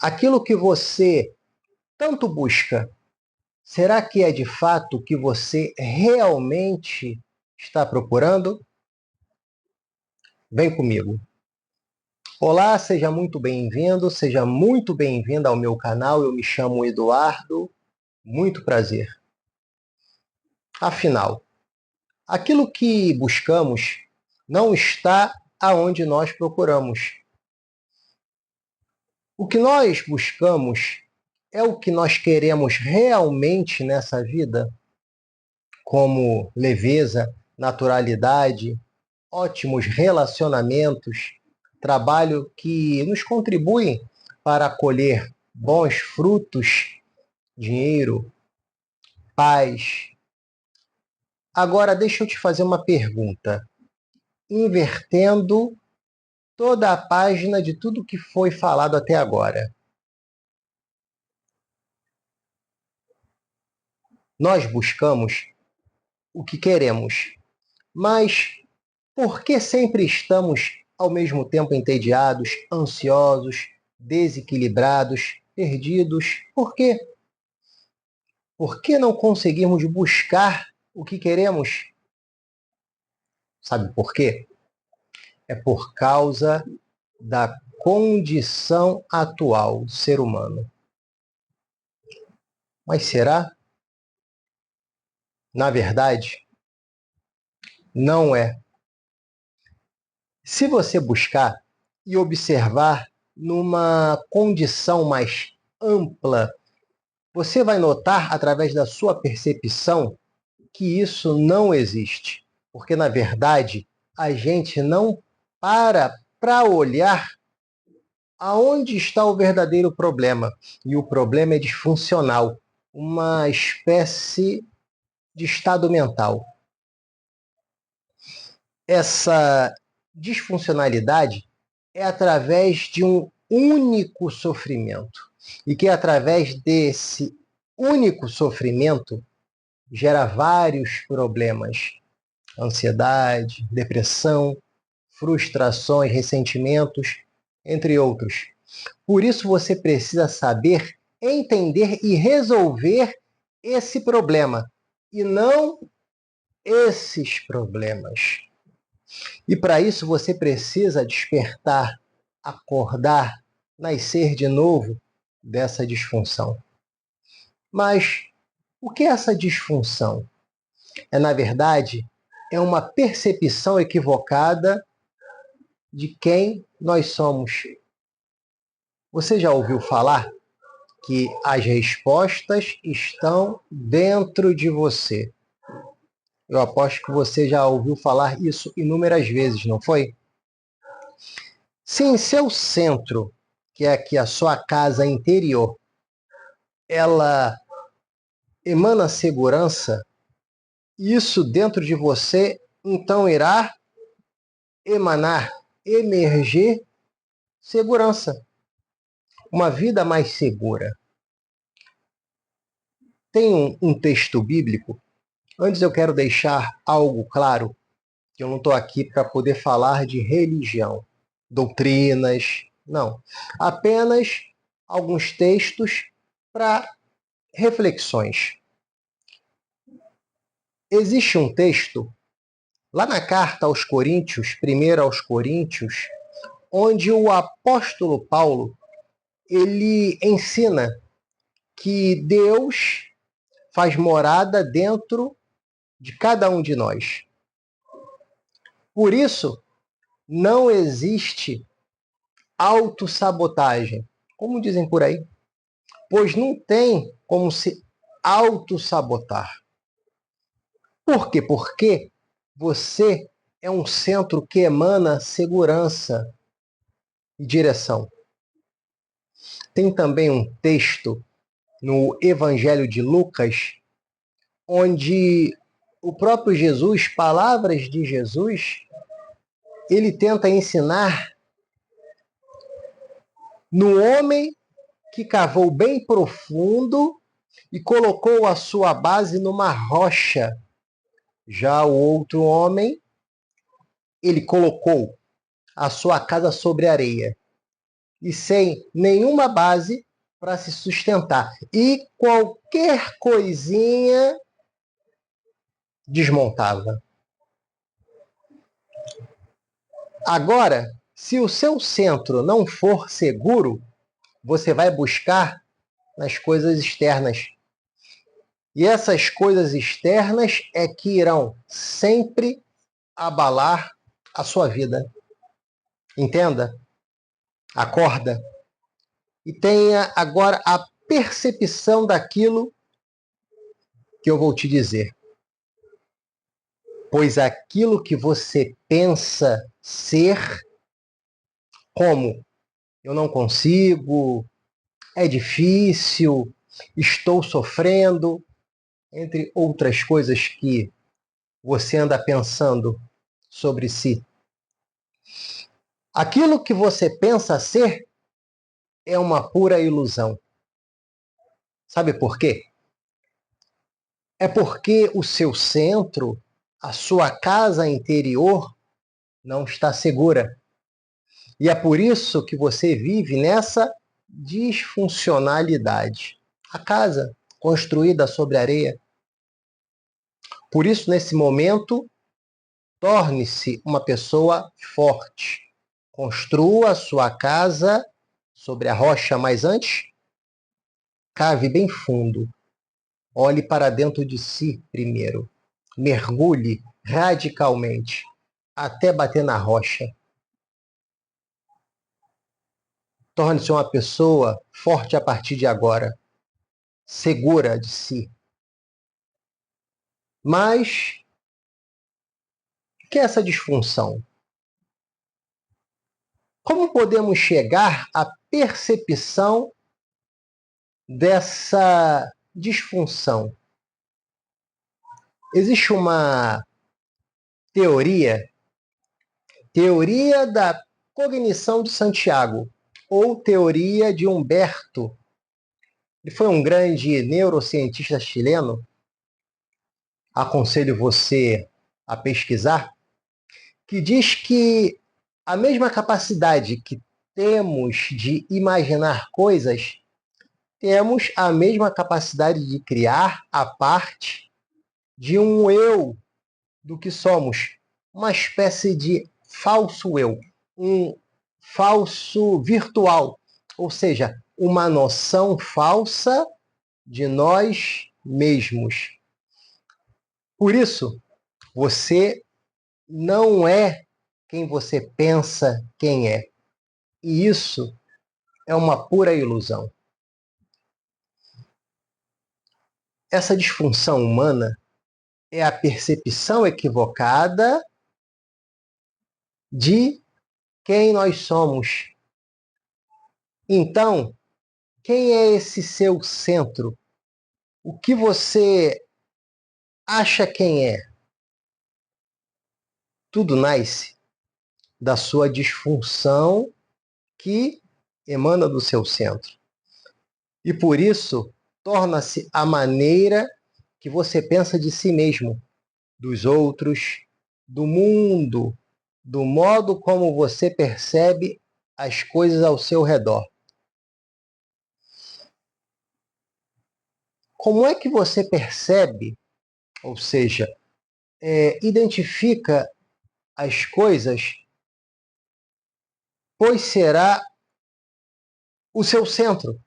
Aquilo que você tanto busca, será que é de fato o que você realmente está procurando? Vem comigo. Olá, seja muito bem-vindo, seja muito bem-vinda ao meu canal. Eu me chamo Eduardo, muito prazer. Afinal, aquilo que buscamos não está aonde nós procuramos. O que nós buscamos é o que nós queremos realmente nessa vida, como leveza, naturalidade, ótimos relacionamentos, trabalho que nos contribuem para colher bons frutos, dinheiro, paz. Agora, deixa eu te fazer uma pergunta. Invertendo toda a página de tudo que foi falado até agora. Nós buscamos o que queremos, mas por que sempre estamos ao mesmo tempo entediados, ansiosos, desequilibrados, perdidos? Por quê? Por que não conseguimos buscar o que queremos? Sabe por quê? É por causa da condição atual do ser humano. Mas será? Na verdade, não é. Se você buscar e observar numa condição mais ampla, você vai notar, através da sua percepção, que isso não existe. Porque, na verdade, a gente não para olhar aonde está o verdadeiro problema. E o problema é disfuncional, uma espécie de estado mental. Essa disfuncionalidade é através de um único sofrimento. E que através desse único sofrimento gera vários problemas. Ansiedade, depressão, frustrações, ressentimentos, entre outros. Por isso você precisa saber, entender e resolver esse problema, e não esses problemas. E para isso você precisa despertar, acordar, nascer de novo dessa disfunção. Mas o que é essa disfunção? Na verdade, é uma percepção equivocada de quem nós somos. Você já ouviu falar que as respostas estão dentro de você? Eu aposto que você já ouviu falar isso inúmeras vezes, não foi? Se em seu centro, que é aqui a sua casa interior, ela emana segurança, isso dentro de você então irá emanar, emergir segurança, uma vida mais segura. Tem um texto bíblico. Antes eu quero deixar algo claro, que eu não estou aqui para poder falar de religião, doutrinas, não. Apenas alguns textos para reflexões. Existe um texto lá na carta aos Coríntios, 1 aos Coríntios, onde o apóstolo Paulo ele ensina que Deus faz morada dentro de cada um de nós. Por isso, não existe autossabotagem, como dizem por aí, pois não tem como se autossabotar. Por quê? Porque você é um centro que emana segurança e direção. Tem também um texto no Evangelho de Lucas, onde o próprio Jesus, palavras de Jesus, ele tenta ensinar no homem que cavou bem profundo e colocou a sua base numa rocha. Já o outro homem, ele colocou a sua casa sobre areia. e sem nenhuma base para se sustentar. E qualquer coisinha desmontava. Agora, se o seu centro não for seguro, você vai buscar nas coisas externas. E essas coisas externas é que irão sempre abalar a sua vida. Entenda? Acorda. E tenha agora a percepção daquilo que eu vou te dizer. Pois aquilo que você pensa ser, como eu não consigo, é difícil, estou sofrendo, entre outras coisas que você anda pensando sobre si. Aquilo que você pensa ser é uma pura ilusão. Sabe por quê? É porque o seu centro, a sua casa interior, não está segura. E é por isso que você vive nessa disfuncionalidade. A casa construída sobre areia. Por isso, nesse momento, torne-se uma pessoa forte. Construa a sua casa sobre a rocha, mas antes, cave bem fundo. Olhe para dentro de si primeiro. Mergulhe radicalmente até bater na rocha. Torne-se uma pessoa forte a partir de agora, segura de si. Mas o que é essa disfunção? Como podemos chegar à percepção dessa disfunção? Existe uma teoria da cognição de Santiago, ou teoria de Humberto. Ele foi um grande neurocientista chileno. Aconselho você a pesquisar, que diz que a mesma capacidade que temos de imaginar coisas, temos a mesma capacidade de criar a parte de um eu do que somos, uma espécie de falso eu, um falso virtual, ou seja, uma noção falsa de nós mesmos. Por isso, você não é quem você pensa quem é. E isso é uma pura ilusão. Essa disfunção humana é a percepção equivocada de quem nós somos. Então, quem é esse seu centro? O que você acha quem é? Tudo nasce da sua disfunção que emana do seu centro. E por isso, torna-se a maneira que você pensa de si mesmo, dos outros, do mundo, do modo como você percebe as coisas ao seu redor. Como é que você percebe, ou seja, identifica as coisas, pois será o seu centro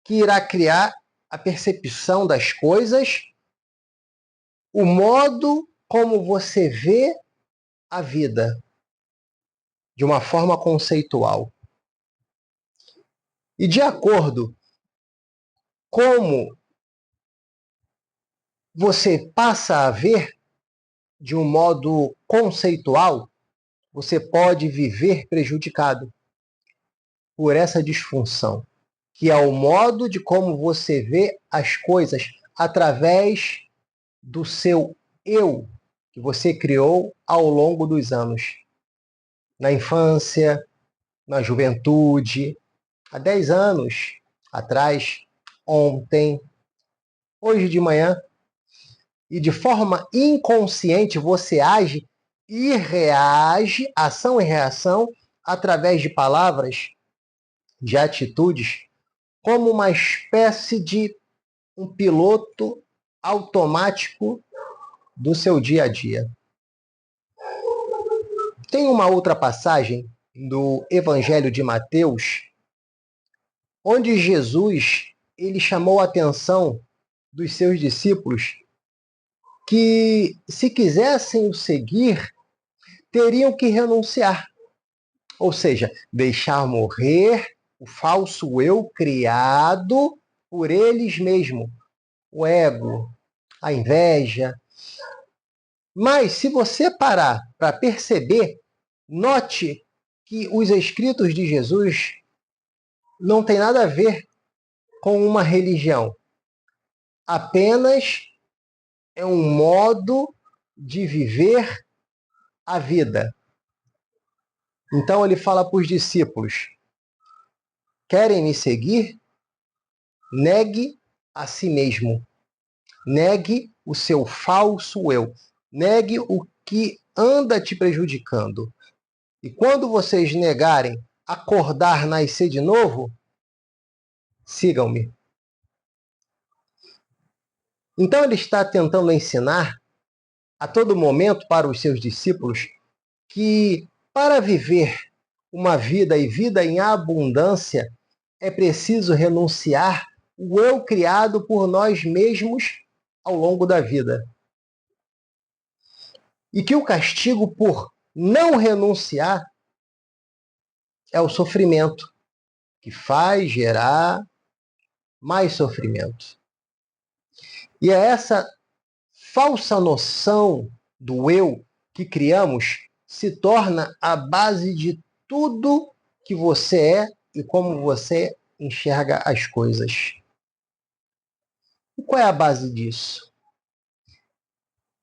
que irá criar a percepção das coisas, o modo como você vê a vida, de uma forma conceitual. E de acordo como você passa a ver de um modo conceitual, você pode viver prejudicado por essa disfunção, que é o modo de como você vê as coisas através do seu eu que você criou ao longo dos anos. Na infância, na juventude, há 10 anos atrás, ontem, hoje de manhã, e de forma inconsciente você age e reage, ação e reação, através de palavras de atitudes como uma espécie de um piloto automático do seu dia a dia. Tem uma outra passagem do Evangelho de Mateus, onde Jesus ele chamou a atenção dos seus discípulos que, se quisessem o seguir, teriam que renunciar. Ou seja, deixar morrer o falso eu criado por eles mesmos, o ego, a inveja. Mas, se você parar para perceber, note que os escritos de Jesus não têm nada a ver com uma religião. Apenas é um modo de viver a vida. Então ele fala para os discípulos: querem me seguir? Negue a si mesmo. Negue o seu falso eu. Negue o que anda te prejudicando. E quando vocês negarem acordar, nascer de novo, sigam-me. Então ele está tentando ensinar a todo momento para os seus discípulos que para viver uma vida e vida em abundância é preciso renunciar o eu criado por nós mesmos ao longo da vida. E que o castigo por não renunciar é o sofrimento, que faz gerar mais sofrimento. E é essa falsa noção do eu que criamos se torna a base de tudo que você é e como você enxerga as coisas. E qual é a base disso?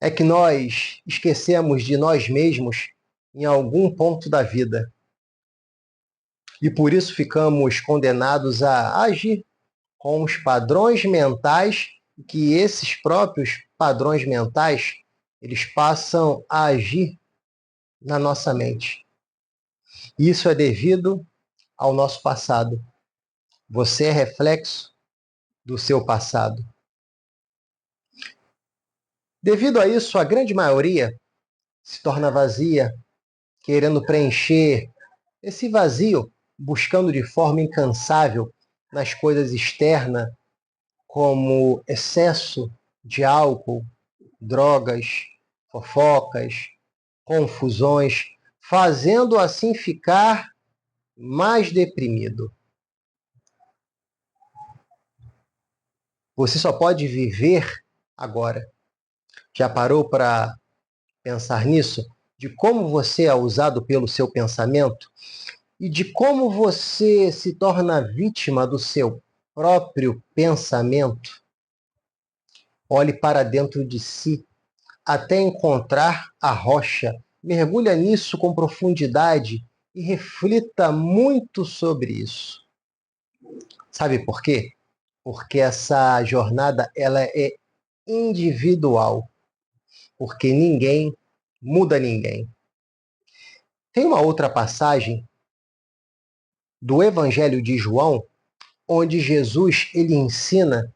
É que nós esquecemos de nós mesmos em algum ponto da vida. E por isso ficamos condenados a agir com os padrões mentais, que esses próprios padrões mentais, eles passam a agir na nossa mente. Isso é devido ao nosso passado. Você é reflexo do seu passado. Devido a isso, a grande maioria se torna vazia, querendo preencher esse vazio, buscando de forma incansável nas coisas externas, como excesso de álcool, drogas, fofocas, confusões, fazendo assim ficar mais deprimido. Você só pode viver agora. Já parou para pensar nisso? De como você é usado pelo seu pensamento e de como você se torna vítima do seu próprio pensamento? Olhe para dentro de si até encontrar a rocha. Mergulha nisso com profundidade e reflita muito sobre isso. Sabe por quê? Porque essa jornada ela é individual, porque ninguém muda ninguém. Tem uma outra passagem do Evangelho de João, onde Jesus ele ensina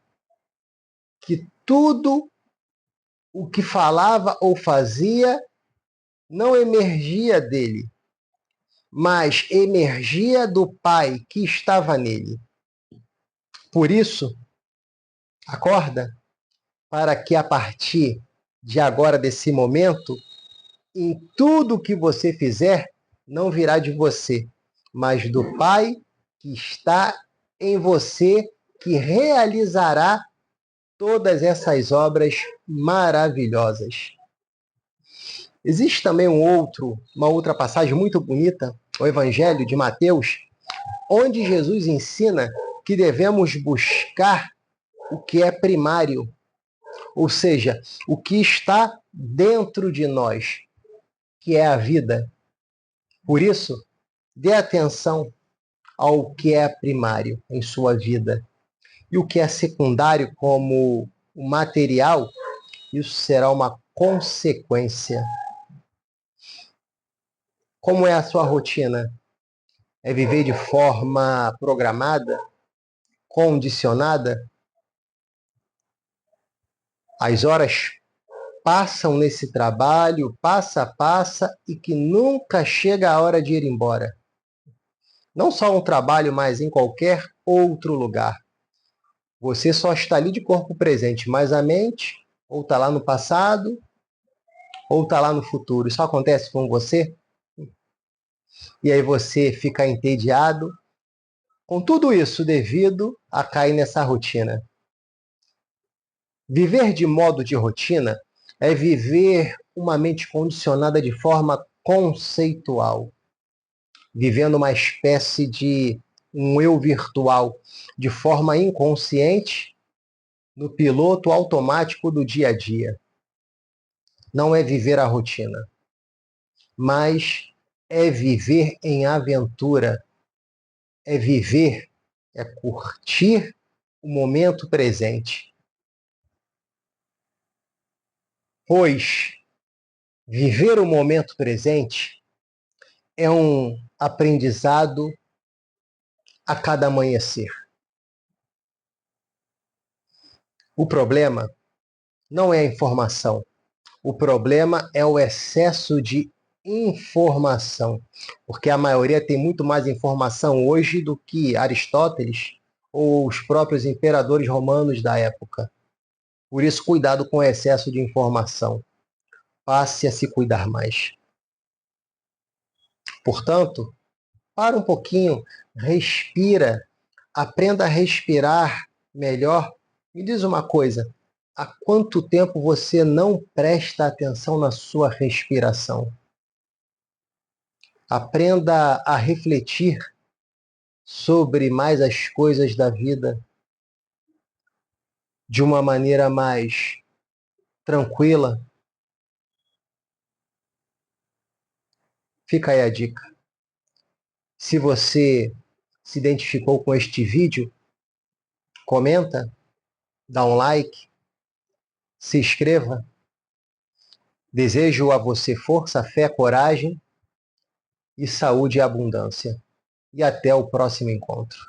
que tudo o que falava ou fazia não emergia dele, mas emergia do Pai que estava nele. Por isso, acorda para que a partir de agora, desse momento, em tudo que você fizer, não virá de você, mas do Pai que está em você, que realizará todas essas obras maravilhosas. Existe também uma outra passagem muito bonita, o Evangelho de Mateus, onde Jesus ensina que devemos buscar o que é primário, ou seja, o que está dentro de nós, que é a vida. Por isso, dê atenção ao que é primário em sua vida. E o que é secundário, como o material, isso será uma consequência. Como é a sua rotina? é viver de forma programada, condicionada. As horas passam nesse trabalho, passa, e que nunca chega a hora de ir embora. Não só um trabalho, mas em qualquer outro lugar. Você só está ali de corpo presente, mas a mente ou está lá no passado, ou está lá no futuro. Isso acontece com você? E aí você fica entediado com tudo isso devido a cair nessa rotina. Viver de modo de rotina é viver uma mente condicionada de forma conceitual, vivendo uma espécie de um eu virtual, de forma inconsciente, no piloto automático do dia a dia. Não é viver a rotina, mas é viver em aventura, é viver, é curtir o momento presente. Pois viver o momento presente é um aprendizado a cada amanhecer. O problema não é a informação. O problema é o excesso de informação, porque a maioria tem muito mais informação hoje do que Aristóteles ou os próprios imperadores romanos da época. Por isso, cuidado com o excesso de informação. Passe a se cuidar mais. Portanto, para um pouquinho, respira, aprenda a respirar melhor. Me diz uma coisa, há quanto tempo você não presta atenção na sua respiração? Aprenda a refletir sobre mais as coisas da vida de uma maneira mais tranquila. Fica aí a dica. Se você se identificou com este vídeo, comenta, dá um like, se inscreva. Desejo a você força, fé, coragem e saúde e abundância. E até o próximo encontro.